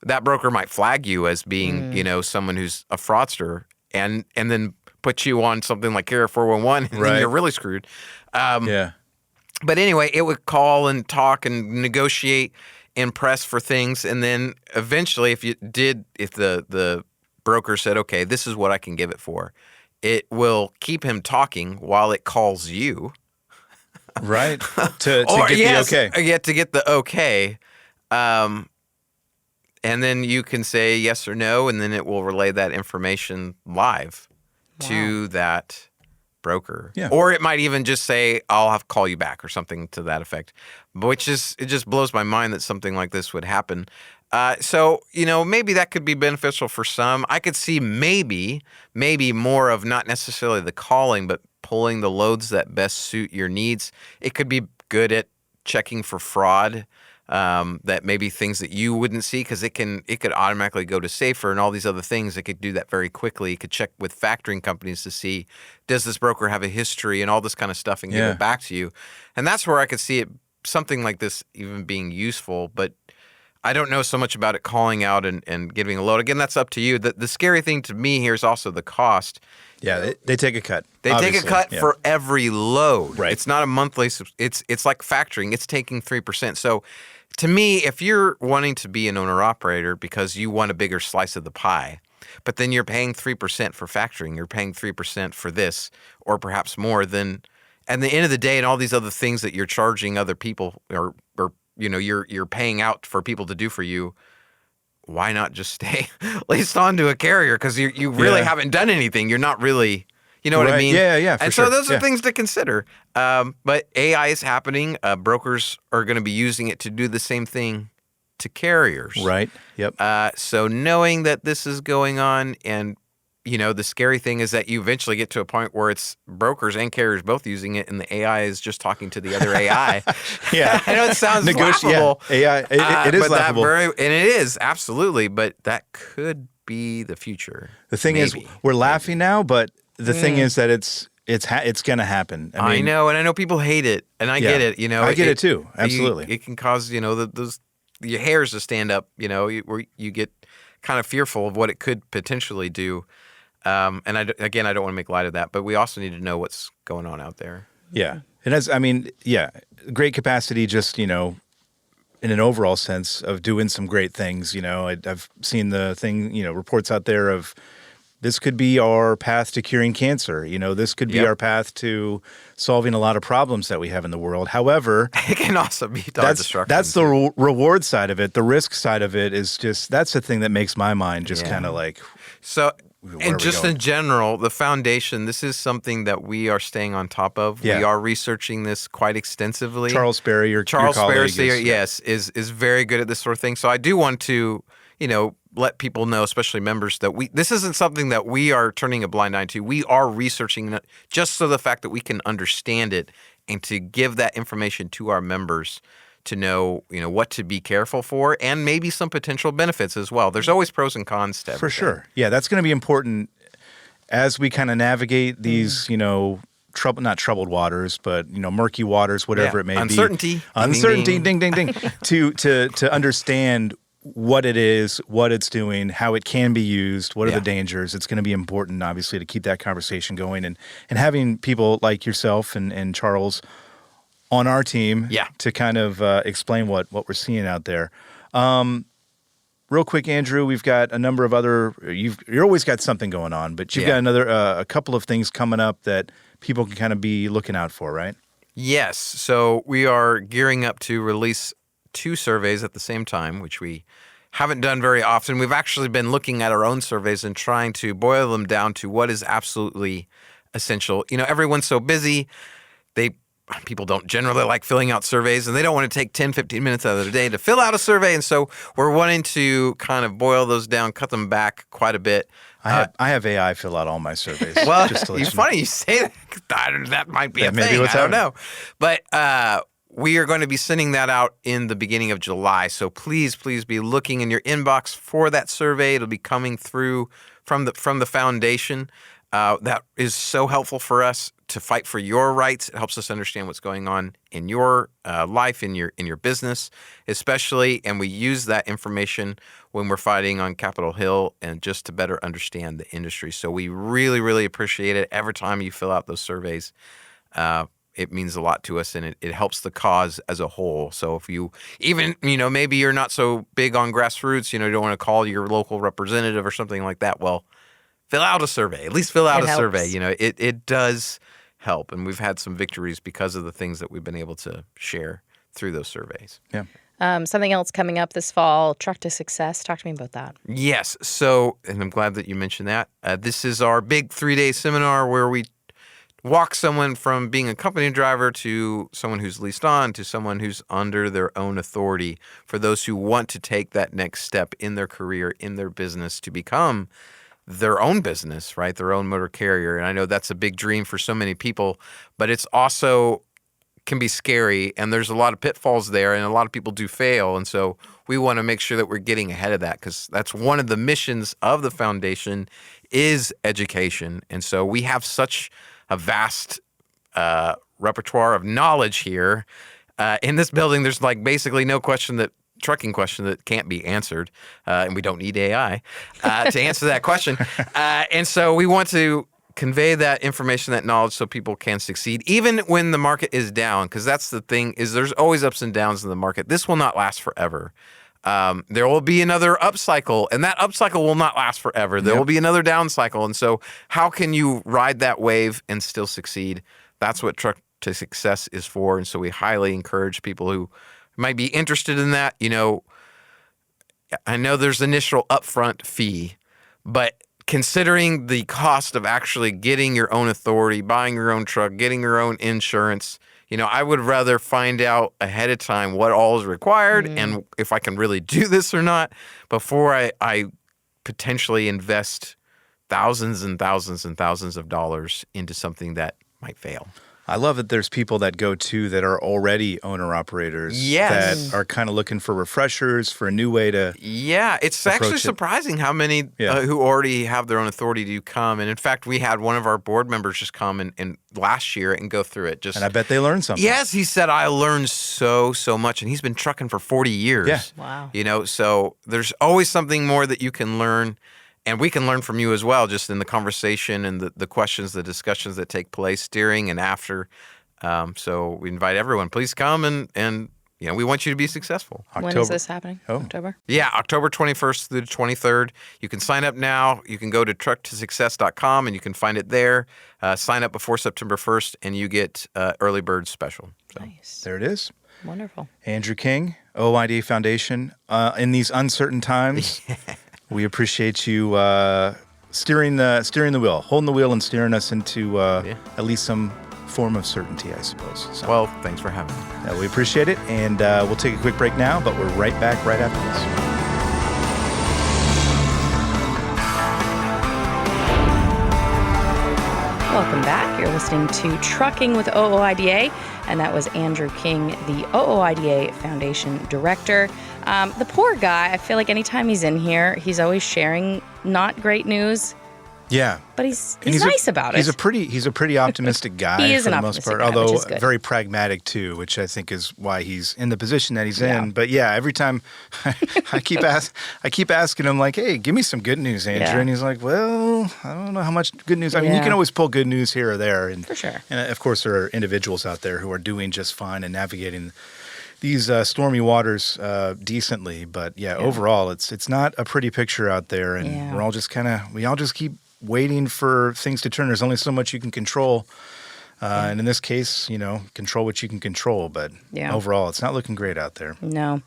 S3: that broker might flag you as being, someone who's a fraudster, and then put you on something like Carrier 411, and then
S1: Right.
S3: you're really screwed.
S1: Yeah.
S3: But anyway, it would call and talk and negotiate and press for things, and then eventually, if the broker said, "Okay, this is what I can give it for," it will keep him talking while it calls you.
S1: Right. To
S3: Or,
S1: get
S3: yes,
S1: the okay.
S3: Yeah, to get the okay. And then you can say yes or no, and then it will relay that information live to that broker.
S1: Yeah.
S3: Or it might even just say, I'll have to call you back or something to that effect, it just blows my mind that something like this would happen. So, maybe that could be beneficial for some. I could see maybe more of not necessarily the calling, but pulling the loads that best suit your needs. It could be good at checking for fraud. That maybe things that you wouldn't see because it could automatically go to Safer and all these other things. It could do that very quickly. It could check with factoring companies to see, does this broker have a history and all this kind of stuff, and give it back to you. And that's where I could see something like this even being useful. But I don't know so much about it calling out and giving a load. Again, that's up to you. The scary thing to me here is also the cost.
S1: Yeah, they take a cut.
S3: They take a
S1: obviously.
S3: cut
S1: Yeah.
S3: for every load.
S1: Right.
S3: It's not a monthly. It's like factoring. It's taking 3%. So to me, if you're wanting to be an owner-operator because you want a bigger slice of the pie, but then you're paying 3% for factoring, you're paying 3% for this, or perhaps more, then at the end of the day and all these other things that you're charging other people or you're paying out for people to do for you, why not just stay leased onto a carrier? Because you really haven't done anything. You're not really, you know what I
S1: Right.
S3: mean?
S1: Yeah, for
S3: And
S1: sure.
S3: so those are
S1: Yeah.
S3: things to consider. But AI is happening. Brokers are going to be using it to do the same thing to carriers.
S1: Right. Yep.
S3: So knowing that this is going on, and the scary thing is that you eventually get to a point where it's brokers and carriers both using it, and the AI is just talking to the other AI.
S1: Yeah.
S3: I know it sounds laughable.
S1: Yeah. AI, it is
S3: but
S1: laughable.
S3: and it is, absolutely, but that could be the future.
S1: The thing is,
S3: Maybe.
S1: we're laughing now, but the thing is that it's going to happen.
S3: I
S1: mean,
S3: know, and I know people hate it, and I get it.
S1: I get it too. Absolutely.
S3: It can cause your hairs to stand up. Where you get kind of fearful of what it could potentially do. And I don't want to make light of that, but we also need to know what's going on out there.
S1: Yeah. It has, great capacity just, in an overall sense of doing some great things. I've seen the thing, reports out there of this could be our path to curing cancer. This could be
S3: Yep.
S1: our path to solving a lot of problems that we have in the world. However,
S3: It can also be dog destruction.
S1: that's the reward side of it. The risk side of it is that's the thing that makes my mind just kind of like,
S3: So,
S1: Where are
S3: and
S1: we
S3: just
S1: going?
S3: in general, the foundation, this is something that we are staying on top of.
S1: Yeah.
S3: We are researching this quite extensively.
S1: Charles Sperry, your
S3: Charles
S1: colleague,
S3: Sperry, is very good at this sort of thing. So I do want to, let people know, especially members, that this isn't something that we are turning a blind eye to. We are researching it just so the fact that we can understand it and to give that information to our members to know, what to be careful for and maybe some potential benefits as well. There's always pros and cons to everything.
S1: For sure. Yeah, that's going to be important as we kind of navigate these, not troubled waters, but murky waters, whatever it may
S3: Uncertainty.
S1: be. Uncertainty. Ding, ding, ding. to understand what it is, what it's doing, how it can be used, what are the dangers. It's going to be important, obviously, to keep that conversation going and having people like yourself and Charles on our team to kind of explain what we're seeing out there. Real quick, Andrew, we've got a number of other. You're always got something going on, but you've got a couple of things coming up that people can kind of be looking out for, right?
S3: Yes. So we are gearing up to release 2 surveys at the same time, which we haven't done very often. We've actually been looking at our own surveys and trying to boil them down to what is absolutely essential. Everyone's so busy. People don't generally like filling out surveys, and they don't want to take 10, 15 minutes out of their day to fill out a survey. And so we're wanting to kind of boil those down, cut them back quite a bit.
S1: I have AI fill out all my surveys.
S3: Well,
S1: just to let
S3: it's funny you say that. That might be a
S1: maybe
S3: thing.
S1: what's
S3: I don't know. But we are going to be sending that out in the beginning of July. So please be looking in your inbox for that survey. It'll be coming through from the foundation. That is so helpful for us to fight for your rights. It helps us understand what's going on in your life, in your business, especially. And we use that information when we're fighting on Capitol Hill and just to better understand the industry. So we really, really appreciate it. Every time you fill out those surveys, it means a lot to us, and it helps the cause as a whole. So if you even, maybe you're not so big on grassroots, you don't want to call your local representative or something like that. Well, fill out a survey. At least fill out a survey. It does help. And we've had some victories because of the things that we've been able to share through those surveys.
S1: Yeah.
S2: Something else coming up this fall, Truck to Success. Talk to me about that.
S3: Yes. So, and I'm glad that you mentioned that. This is our big 3-day seminar where we walk someone from being a company driver to someone who's leased on to someone who's under their own authority, for those who want to take that next step in their career, in their business, to become their own business, right? Their own motor carrier. And I know that's a big dream for so many people, but it's also can be scary, and there's a lot of pitfalls there, and a lot of people do fail. And so we want to make sure that we're getting ahead of that, because that's one of the missions of the foundation is education. And so we have such a vast repertoire of knowledge here. In this building, there's basically no trucking question that can't be answered, and we don't need AI to answer that question. And so we want to convey that information, that knowledge, so people can succeed, even when the market is down, because that's the thing, is there's always ups and downs in the market. This will not last forever. There will be another upcycle, and that upcycle will not last forever. There will be another down cycle. And so how can you ride that wave and still succeed? That's what Truck to Success is for. And so we highly encourage people who might be interested in that. I know there's initial upfront fee, but considering the cost of actually getting your own authority, buying your own truck, getting your own insurance, I would rather find out ahead of time what all is required and if I can really do this or not before I potentially invest thousands and thousands and thousands of dollars into something that might fail.
S1: I love that there's people that go to that are already owner-operators that are kind of looking for refreshers, for a new way to
S3: it's actually surprising how many who already have their own authority do come. And in fact, we had one of our board members just come and last year and go through it.
S1: And I bet they learned something.
S3: Yes, he said, I learned so much. And he's been trucking for 40 years.
S1: Yeah.
S2: Wow.
S3: So there's always something more that you can learn. And we can learn from you as well, just in the conversation and the questions, the discussions that take place during and after. So we invite everyone, please come and we want you to be successful.
S2: When is this happening? October?
S3: Yeah, October 21st through the 23rd. You can sign up now. You can go to trucktosuccess.com and you can find it there. Sign up before September 1st and you get early bird special. So.
S2: Nice.
S1: There it is.
S2: Wonderful.
S1: Andrew King, OOIDA Foundation. In these uncertain times, we appreciate you steering the wheel, holding the wheel and steering us into at least some form of certainty, I suppose. So,
S3: well, thanks for having me.
S1: We appreciate it, and we'll take a quick break now, but we're right back right after this.
S2: Welcome back. You're listening to Trucking with OOIDA, and that was Andrew King, the OOIDA Foundation Director. The poor guy, I feel like anytime he's in here, he's always sharing not great news.
S1: Yeah.
S2: But he's nice about it.
S1: He's a pretty optimistic guy
S2: He is
S1: for
S2: an
S1: the most
S2: optimistic
S1: part,
S2: guy, which
S1: although
S2: is good.
S1: very pragmatic too, which I think is why he's in the position that he's
S2: Yeah.
S1: in. But yeah, every time I keep asking him like, "Hey, give me some good news, Andrew,"
S2: Yeah.
S1: and he's like, "Well, I don't know how much good news. I mean, you
S2: Yeah.
S1: can always pull good news here or there, and
S2: For sure.
S1: And of course, there are individuals out there who are doing just fine and navigating these stormy waters decently. But yeah, overall, it's not a pretty picture out there, and
S2: Yeah.
S1: we all just keep waiting for things to turn. There's only so much you can control. And in this case, control what you can control. But overall, it's not looking great out there.
S2: No.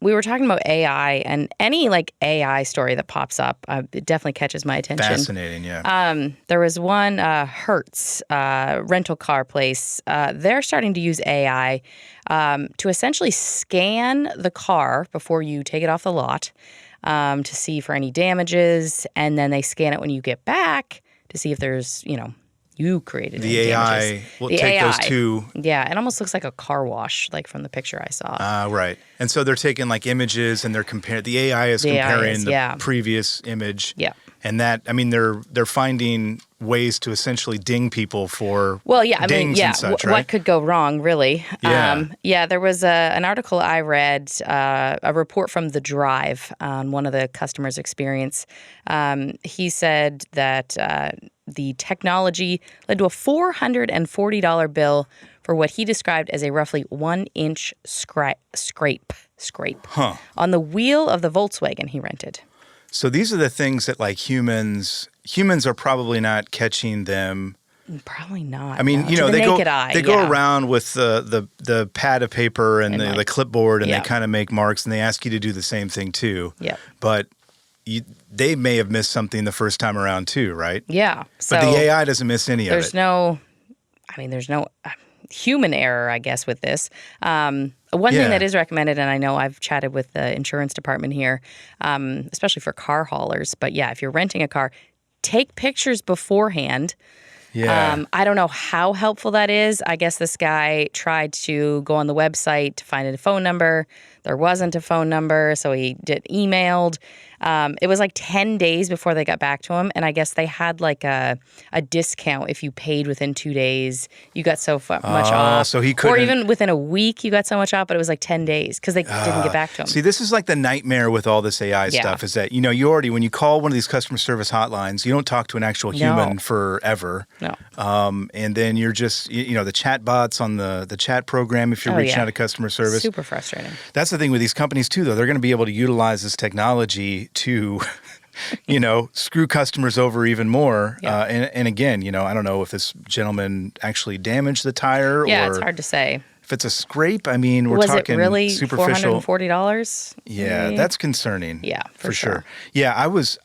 S2: We were talking about AI, and any AI story that pops up, it definitely catches my attention.
S1: Fascinating, yeah.
S2: There was one, Hertz rental car place. They're starting to use AI to essentially scan the car before you take it off the lot to see for any damages, and then they scan it when you get back to see if there's, you created
S1: The
S2: any
S1: AI
S2: damages.
S1: will
S2: The
S1: take those
S2: AI.
S1: two.
S2: Yeah, it almost looks like a car wash, from the picture I saw.
S1: Right. And so they're taking images and they're comparing. The AI is
S2: The AI
S1: comparing
S2: is,
S1: the
S2: yeah.
S1: previous image.
S2: Yeah.
S1: And that, they're finding ways to essentially ding people for
S2: Well, yeah,
S1: dings and such, right?
S2: What could go wrong, really?
S1: Yeah.
S2: There was an article I read, a report from The Drive on one of the customers' experience. He said that the technology led to a $440 bill for what he described as a roughly 1-inch scrape on the wheel of the Volkswagen he rented.
S1: So these are the things that humans are probably not catching them.
S2: Probably not.
S1: I mean,
S2: no, to the
S1: they
S2: naked eye,
S1: they go around with the pad of paper and the clipboard, and
S2: Yeah.
S1: they kind of make marks, and they ask you to do the same thing too.
S2: Yep.
S1: But they may have missed something the first time around too, right?
S2: Yeah. So
S1: But the AI doesn't miss any of it.
S2: there's no human error, I guess, with this. One thing that is recommended, and I know I've chatted with the insurance department here, especially for car haulers, but yeah, if you're renting a car, take pictures beforehand.
S1: Yeah.
S2: I don't know how helpful that is. I guess this guy tried to go on the website to find a phone number. There wasn't a phone number, so he emailed. It was 10 days before they got back to him, and I guess they had a discount if you paid within 2 days. You got so much off.
S1: So he
S2: or
S1: couldn't-
S2: even within a week, you got so much off, but it was 10 days because they didn't get back to him.
S1: See, this is the nightmare with all this AI stuff is that, you already, when you call one of these customer service hotlines, you don't talk to an actual human forever.
S2: No.
S1: And then you're just, the chat bots on the chat program, if you're reaching out to customer service.
S2: Super frustrating.
S1: That's the thing with these companies too, though. They're going to be able to utilize this technology to, screw customers over even more.
S2: Yeah.
S1: And again, I don't know if this gentleman actually damaged the tire
S2: Yeah,
S1: or
S2: it's hard to say.
S1: if it's a scrape. I mean, we're
S2: Was
S1: talking
S2: it really
S1: superficial.
S2: $440?
S1: Yeah, that's concerning.
S2: Yeah, for
S1: sure.
S2: sure.
S1: Yeah, I was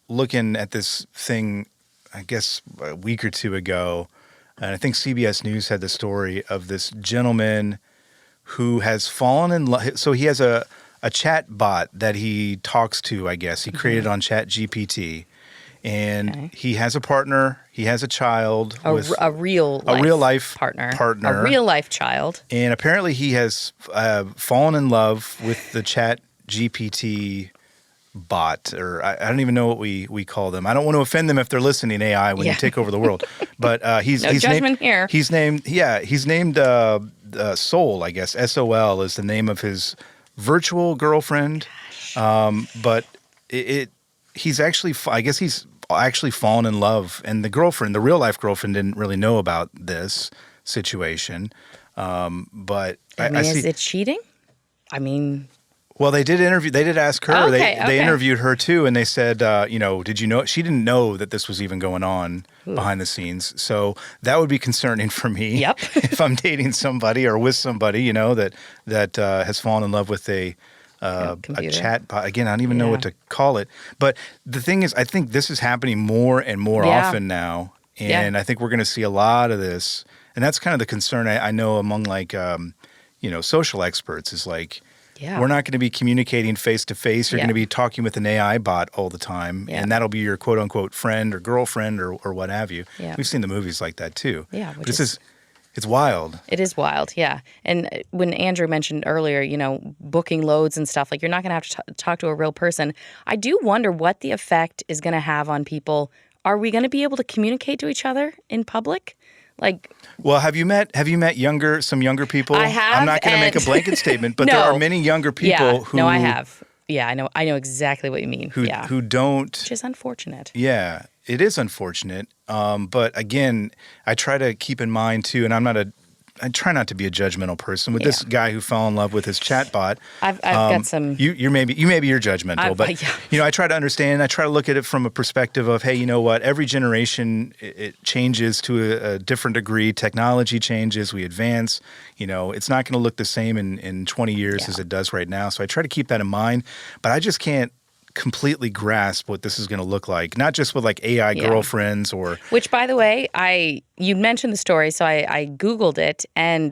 S1: looking at this thing, I guess, a week or two ago, and I think CBS News had the story of this gentleman who has fallen in love. So he has a chat bot that he talks to, I guess. He created on Chat GPT. And he has a partner. He has a child.
S2: A real life partner. A real life child.
S1: And apparently he has fallen in love with the Chat GPT bot, or I don't even know what we call them. I don't want to offend them if they're listening, AI, when you take over the world. But he's
S2: judgment
S1: named,
S2: here.
S1: He's named Soul, I guess. SOL is the name of his virtual girlfriend. But he's actually, I guess he's actually fallen in love, and the real life girlfriend, didn't really know about this situation. But I see,
S2: is it cheating?
S1: well, they did ask her.
S2: Okay,
S1: they interviewed her too, and they said, did you know? She didn't know that this was even going on behind the scenes. So that would be concerning for me.
S2: Yep.
S1: If I'm dating somebody or with somebody, that has fallen in love with a chat bot. Again, I don't even know what to call it. But the thing is, I think this is happening more and more often now, and I think we're going to see a lot of this. And that's kind of the concern I know among social experts is
S2: Yeah.
S1: We're not going to be communicating face to face. You're
S2: Yeah.
S1: going to be talking with an AI bot all the time,
S2: Yeah.
S1: and that'll be your quote unquote friend or girlfriend or what have you.
S2: Yeah.
S1: We've seen the movies like that too.
S2: Yeah,
S1: but
S2: which
S1: it's
S2: is-
S1: just, it's wild.
S2: It is wild, yeah. And when Andrew mentioned earlier, booking loads and stuff, like you're not going to have to talk to a real person. I do wonder what the effect is going to have on people. Are we going to be able to communicate to each other in public? Like,
S1: Well, have you met some younger people?
S2: I have,
S1: I'm not going to make a
S2: and-
S1: blanket statement, but
S2: No.
S1: there are many younger people
S2: yeah,
S1: who
S2: no, I have. Yeah, I know exactly what you mean.
S1: who don't.
S2: Which is unfortunate.
S1: Yeah, it is unfortunate. But again, I try to keep in mind too, and I try not to be a judgmental person. With this guy who fell in love with his chatbot,
S2: I've got some.
S1: you're judgmental, but
S2: yeah.
S1: I try to understand. I try to look at it from a perspective of, hey, you know what? Every generation it changes to a different degree. Technology changes. We advance. It's not going to look the same in 20 years as it does right now. So I try to keep that in mind. But I just can't completely grasp what this is going to look like, not just with like AI girlfriends or
S2: Which, by the way, you mentioned the story, so I Googled it, and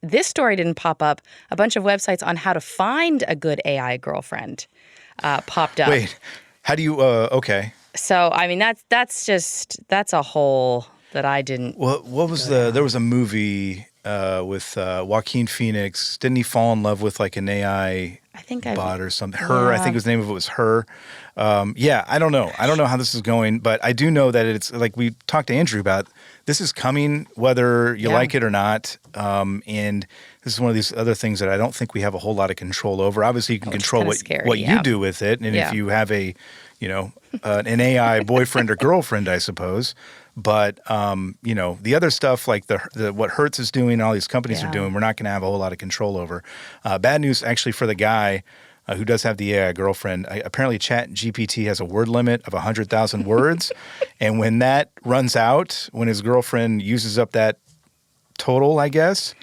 S2: this story didn't pop up. A bunch of websites on how to find a good AI girlfriend popped up.
S1: Wait, how do you okay.
S2: So, I mean, that's a hole that I didn't.
S1: What was there was a movie with Joaquin Phoenix. Didn't he fall in love with like an AI
S2: I think
S1: bot or something? Her, I
S2: Yeah.
S1: think the name of it was Her. I don't know. I don't know how this is going, but I do know that it's like we talked to Andrew about. This is coming, whether you like it or not. And this is one of these other things that I don't think we have a whole lot of control over. Obviously, you can control
S2: kinda
S1: what
S2: scary,
S1: you do with it, and if you have an AI boyfriend or girlfriend, I suppose. But the other stuff like the what Hertz is doing, and all these companies are doing, we're not going to have a whole lot of control over. Bad news actually for the guy who does have the AI girlfriend. Apparently, ChatGPT has a word limit of 100,000 words, and when that runs out, when his girlfriend uses up that total, I guess.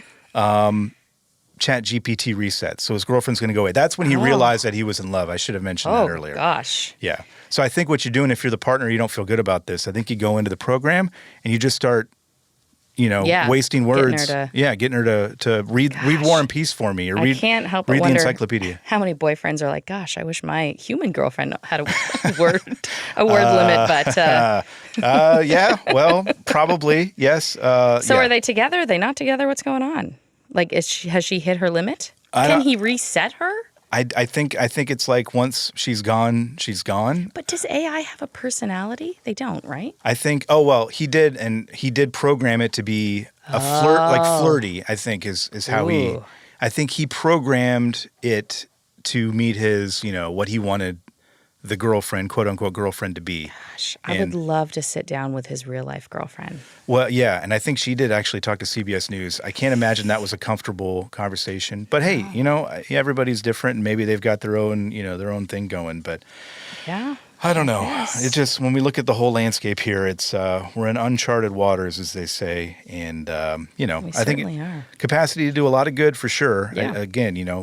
S1: ChatGPT resets. So his girlfriend's going to go away. That's when he realized that he was in love. I should have mentioned that earlier.
S2: Oh, gosh.
S1: Yeah. So I think what you're doing, if you're the partner, you don't feel good about this. I think you go into the program and you just start, wasting words. Getting her to read War and Peace for me, or
S2: I can't help but
S1: read the
S2: wonder
S1: encyclopedia.
S2: how many boyfriends are like, gosh, I wish my human girlfriend had a word limit, but
S1: Yeah, well, probably, yes.
S2: So are they together? Are they not together? What's going on? Like, has she hit her limit? Can he reset her?
S1: I think it's like once she's gone, she's gone.
S2: But does AI have a personality? They don't, right?
S1: I think. Oh well, he did, and he did program it to be a flirty. I think is how he.
S2: Ooh.
S1: I think he programmed it to meet his, what he wanted the girlfriend, quote unquote girlfriend, to be.
S2: Gosh, I would love to sit down with his real life girlfriend.
S1: Well, yeah, and I think she did actually talk to CBS News. I can't imagine that was a comfortable conversation. But hey, everybody's different, and maybe they've got their own, their own thing going. But
S2: Yeah.
S1: I don't know. It's just when we look at the whole landscape here, it's we're in uncharted waters, as they say, and I think
S2: certainly are.
S1: capacity to do a lot of good for sure.
S2: Yeah.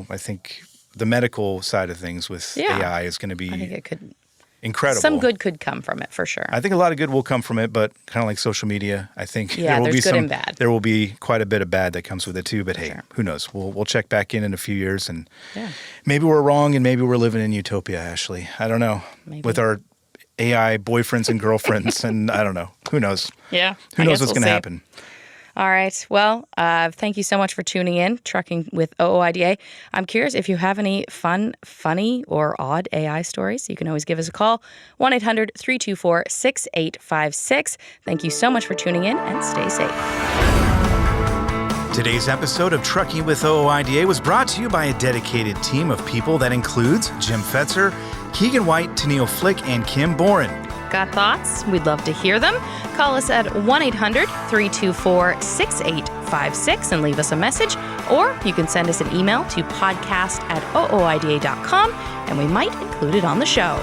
S1: I think the medical side of things with AI is going to be
S2: I think it could.
S1: incredible.
S2: Some good could come from it for sure.
S1: I think a lot of good will come from it, but kind of like social media, I think
S2: Yeah, there's good and bad.
S1: There will be quite a bit of bad that comes with it too. But hey, who knows? We'll check back in a few years, and maybe we're wrong, and maybe we're living in utopia. Ashley, I don't know.
S2: Maybe.
S1: With our AI boyfriends and girlfriends, and I don't know. Who knows?
S2: Yeah.
S1: Who knows what's going to happen?
S2: All right. Well, thank you so much for tuning in, Trucking with OOIDA. I'm curious if you have any fun, funny, or odd AI stories. You can always give us a call, 1-800-324-6856. Thank you so much for tuning in, and stay safe.
S1: Today's episode of Trucking with OOIDA was brought to you by a dedicated team of people that includes Jim Fetzer, Keegan White, Tennille Flick, and Kim Boren.
S2: Got thoughts? We'd love to hear them. Call us at 1-800-324-6856 and leave us a message. Or you can send us an email to podcast@ooida.com, and we might include it on the show.